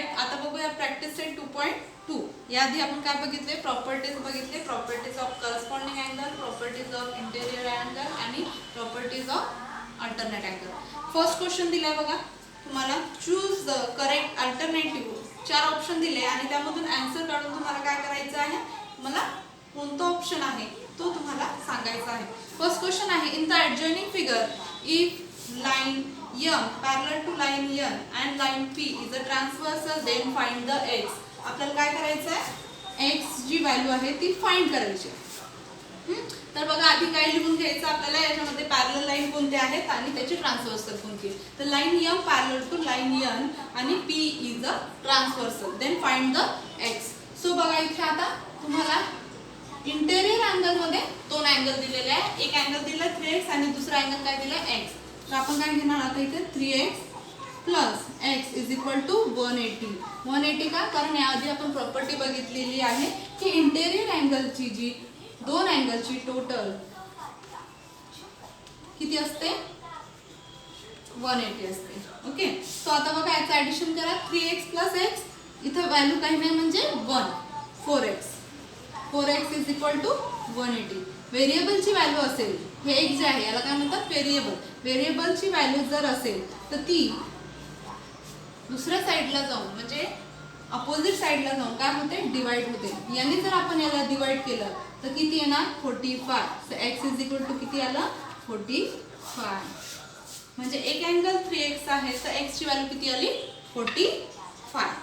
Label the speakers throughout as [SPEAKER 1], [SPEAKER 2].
[SPEAKER 1] आता बघूया practice set 2.2. याआधी आपण काय बघितले, प्रॉपर्टीज बघितले, properties of corresponding angle, properties of interior angle आणि properties of alternate angle. First question दिलाय बघा तुम्हाला, choose the correct alternative. 4 option दिले आणि त्यामधून आन्सर काढून तुम्हाला काय करायचं आहे, मला कोणता ऑप्शन आहे तो तुम्हाला सांगायचा आहे. फर्स्ट क्वेश्चन आहे, in the adjoining figure if line M parallel to line N and line P is a transversal, then find the x. आपल्याला काय करायचं आहे, x जी व्हॅल्यू आहे ती फाइंड करायची. तर बघा आधी काय लिहून घ्यायचं आपल्याला, याच्यामध्ये पॅरलल लाईन कोणते आहेत आणि त्याची ट्रान्सव्हर्सल कोणती. तर line M parallel to line N आणि P is a transversal, then find the x. So बघा इथे आता तुम्हाला इंटेरियर अँगल मध्ये 2 अँगल दिलेले आहे. एक अँगल दिला 3x आणि दुसरा अँगल काय दिला x. तर आपण काय घेणार आता इथे 3x plus x is equal to 180. 180 का, कारण याआधी आपण प्रॉपर्टी बघितलेली आहे की इंटेरियर अँगलची जी 2 अँगलची टोटल किती असते, 180 असते. ओके, सो आता बघा याचं ॲडिशन करा, 3x प्लस x इथं व्हॅल्यू काही नाही म्हणजे 1, 4x. 4x is equal to 180. व्हेरिएबलची व्हॅल्यू असेल, हे एक जे आहे याला काय म्हणतात व्हेरिएबल. व्हेरिएबलची व्हॅल्यू जर असेल तर ती दुसऱ्या साईडला जाऊन म्हणजे अपोजिट साईडला जाऊन काय होते, डिवाइड होते. याने जर आपण याला डिवाइड केलं तर किती येणार, 45. So x is equal to किती आलं, 45. म्हणजे एक अँगल 3x आहे तर x ची व्हॅल्यू किती आली, 45.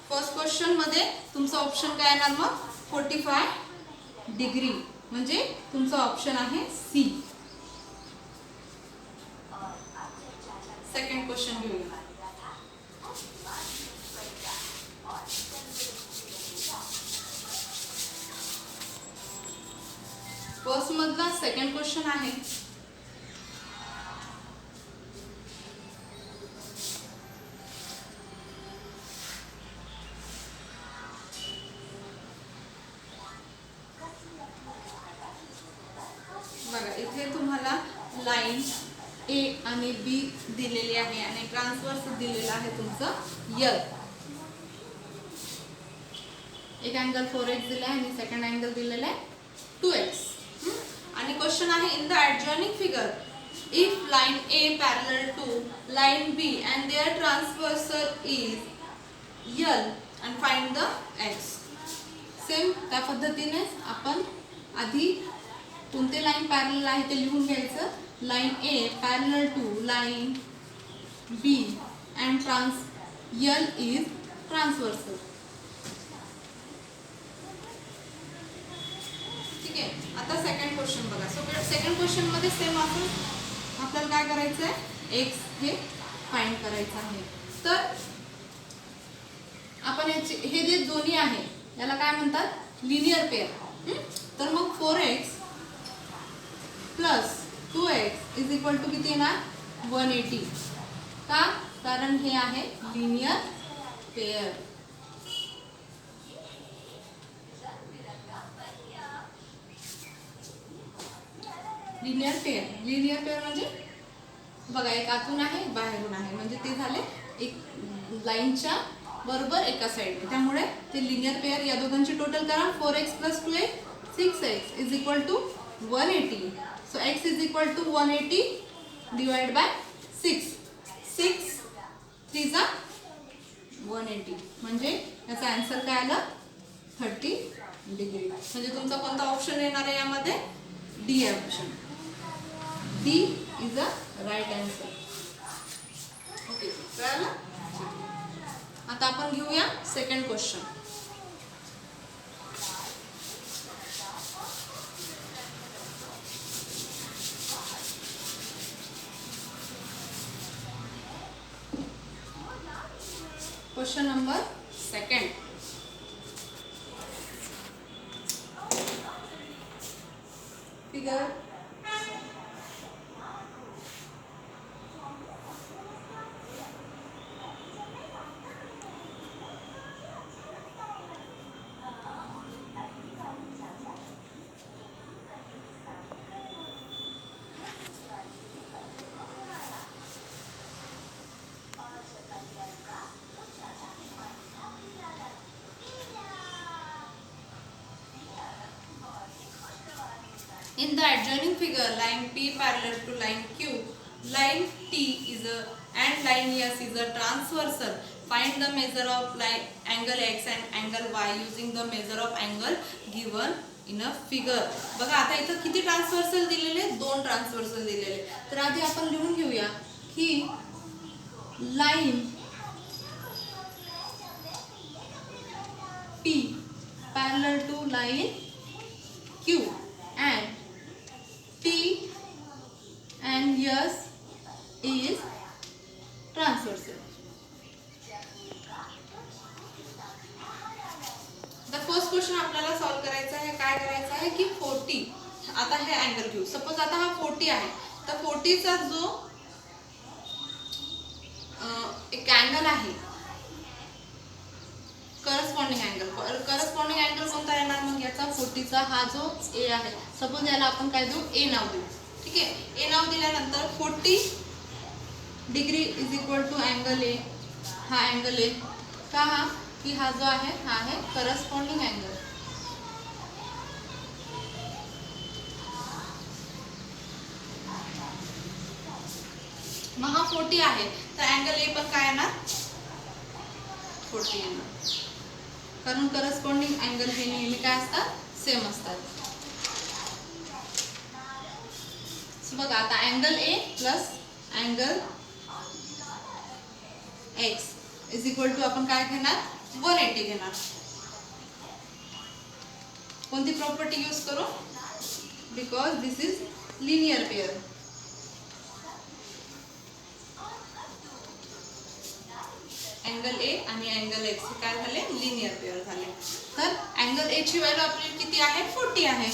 [SPEAKER 1] फर्स्ट क्वेश्चन मध्ये तुमचा ऑप्शन काय येणार मग, 45 डिग्री, म्हणजे तुमचा ऑप्शन आहे सी. सेकंड क्वेश्चन घेऊया. फर्स्ट मधला सेकंड क्वेश्चन आहे, बघा इथे तुम्हाला लाईन A आणि B दिलेली आहे आणि ट्रान्सव्हर्स दिलेला आहे तुमचं L. एक अँगल 4x दिला आहे आणि सेकंड अँगल दिलेला आहे 2x. आणि क्वेश्चन आहे, in the adjoining figure if line A parallel to line B and there transversal is L and find the x. Same त्या पद्धतीनेच आपण आधी कोणते लाईन पॅरलल आहे ते लिहून घ्यायचं. Line A parallel to line B and L is transversal. ठीक आहे, आता सेकंड क्वेश्चन बघा. सो सेकंड क्वेश्चन मध्ये सेम आपण आपल्याला काय करायचं आहे, x हे फाइंड करायचं आहे. तर आपण हे जे दोन्ही आहे याला काय म्हणतात, लिनियर पेअर. तर मग 4x plus 2x is equal to किती येणार, 180. का, कारण हे आहे लिनियर पेअर. लिनियर पेअर म्हणजे बघा एक आतून आहे बाहेरून आहे, म्हणजे ते झाले एक लाईनच्या बरोबर एका साईडने, त्यामुळे ते लिनियर पेअर. या दोघांची टोटल करा, 4x plus 2x 6x is equal to 180. So x is equal to 180 divided by 6. 6 3 जा 180, म्हणजे याचा आन्सर काय आला, 30 डिग्री. म्हणजे तुमचा कोणता ऑप्शन येणार आहे यामध्ये, D option. D is a right answer. Okay, कळलं. आता आपण घेऊया second question. Question number second. Figure adjoining figure, line P parallel to line Q, line T is a and line S is a transversal. Find the measure of line angle X and angle Y using the measure of angle given in a figure. बघा आता इथं किती transversal दिलेले, 2 transversal दिलेले. तर आधी आपण लिहून घेऊया की line P parallel to line Q and T and S is transversal. The first question आपल्याला सॉल्व करायचा आहे. काय करायचं आहे की 40, आता हे अँगल घेऊ. सपोज आता हा 40 आहे, तर 40 चा जो एक अँगल आहे करस्पॉन्डिंग अँगल कोणता येणार मग याचा 40 चा हा जो ए आहे. सपोज याला आपण काय देऊ, ए नाव देऊ. ठीक आहे, ए नाव दिल्यानंतर 40 degree is equal to angle A. हा अँगल ए का हा की हा जो आहे हा आहे करस्पॉन्डिंग अँगल. मग हा 40 आहे तर अँगल ए पण काय येणार 40 येणार, कारण करस्पॉन्डिंग अँगल हे नेहमी काय असतात, सेम असतात. बघा आता angle A plus angle X is equal to आपण काय घेणार 180 घेणार. कोणती प्रॉपर्टी यूज करू, because this is linear pair. Angle A आणि अँगल एक्स काय झाले, लिनियर पेयर झाले. तर अँगल ए ची व्हॅल्यू आपली किती आहे 40 आहे.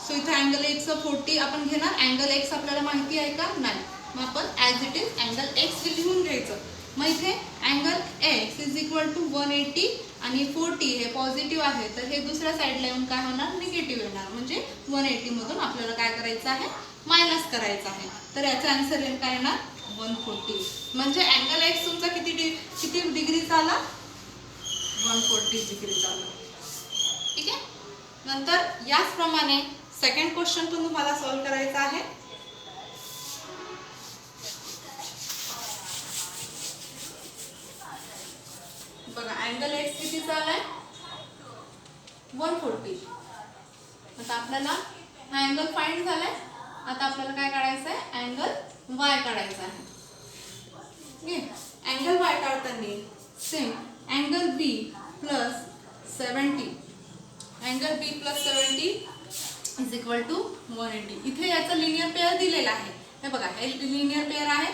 [SPEAKER 1] सो इथे अँगल ए चं 40 आपण घेणार. अँगल एक्स आपल्याला माहिती आहे का, नाही. मग आपण as it is angle X लिहून घ्यायचं. मग इथे angle X is equal to 180 आणि 40 हे पॉझिटिव्ह आहे, तर हे दुसऱ्या साईडला येऊन काय होणार, निगेटिव्ह येणार. म्हणजे 180 मधून आपल्याला काय करायचं आहे, मायनस करायचं आहे. तर याचा आन्सर येईल काय येणार 140. म्हणजे अँगल एक्स तुमचा किती डिग्री झाला 140 डिग्री झाला. ठीक आहे. नंतर याचप्रमाणे सेकंड क्वेश्चन पण तुम्हाला सॉल्व करायचा आहे. बघा अँगल एक्स किती झालाय 140. आता आपल्याला हा अँगल फाइंड झालाय. आता आपल्याला काय काढायचं आहे, अँगल वाय काढायचा आहे. अँगल वाय काढताना same angle B plus 70 is equal to 180. इथे याचा लिनियर पेअर दिलेला आहे. हे बघा हे लिनियर पेअर आहे.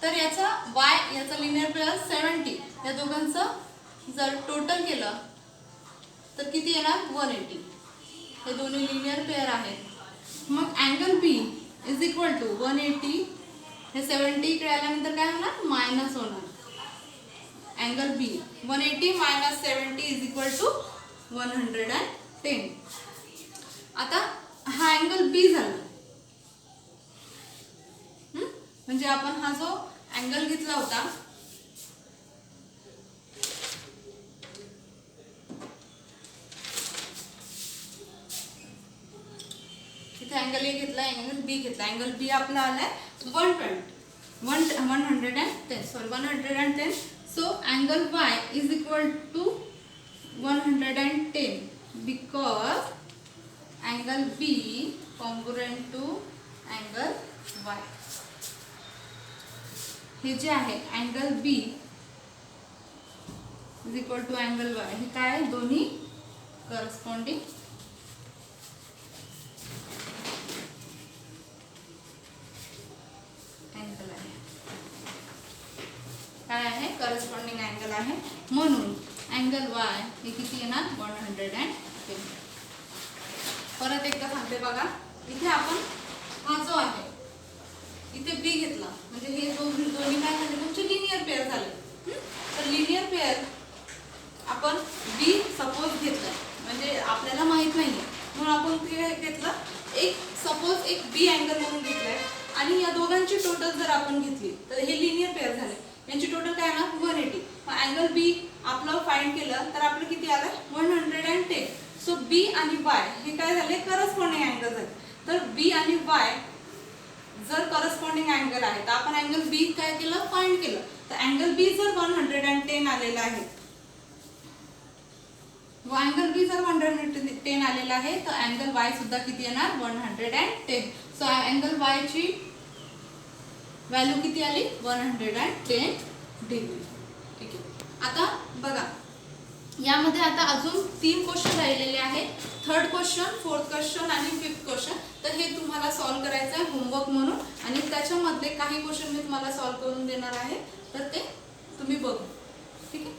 [SPEAKER 1] तर याचा वाय याचा लिनियर पेअर 70. या दोघांचं जर टोटल केलं तर किती येणार 180. हे दोन्ही लिनियर पेअर आहेत. मग angle B is equal to 180. हे 70 इकडे आल्यानंतर काय होणार, मायनस होणार. Angle B 180 minus 70 is equal to 110. आता हा अँगल बी झाला. म्हणजे आपण हा जो अँगल घेतला होता इथे अँगल ए घेतला, अँगल बी घेतला. अँगल बी आपला आलाय 110. So angle Y is equal to 110 because angle B congruent to angle Y. हे जे आहे angle B is equal to angle Y हे काय आहे, दोन्ही करस्पॉन्डिंग अँगल आहे. काय आहे, करस्पॉन्डिंग अँगल आहे. म्हणून अँगल वाय हे किती येणार 110. परत एकदा सांगते बघा. इथे आपण हा जो आहे इथे बी घेतला, म्हणजे हे दोन्ही काय झाले तुमचे लिनियर पेअर झाले. तर लिनियर पेअर आपण बी सपोज घेतलं, म्हणजे आपल्याला माहित नाही म्हणून आपण काय घेतलं, एक सपोज एक बी अँगल म्हणून घेतलाय आणि या दोघांची टोटल जर आपण घेतली तर हे लिनियर पेअर झाले. यांची टोटल काय ना 180. मग अँगल बी आपलं फाइंड केलं तर आपलं किती आलं 110. सो बी आणि वाय हे काय झाले करस्पॉन्डिंग अँगल झाले. तर बी आणि वाय जर करस्पॉन्डिंग अँगल आहे तर आपण अँगल बी काय केलं, फाइंड केलं. तर अँगल बी जर 110 आलेला आहे, अँगल बी जर 110 आलेला आहे तर अँगल वाय सुद्धा किती येणार, 110. सो अँगल वाय ची व्हॅल्यू किती आली, 110 डिग्री. ठीक आहे. आता बघा यामध्ये आता अजून 3 क्वेश्चन राहिलेले आहेत. थर्ड क्वेश्चन, फोर्थ क्वेश्चन आणि फिफ्थ क्वेश्चन. तर हे तुम्हाला सॉल्व्ह करायचं आहे होमवर्क म्हणून, आणि त्याच्यामधले काही क्वेश्चन मी तुम्हाला सॉल्व्ह करून देणार आहे, तर ते तुम्ही बघू. ठीक आहे.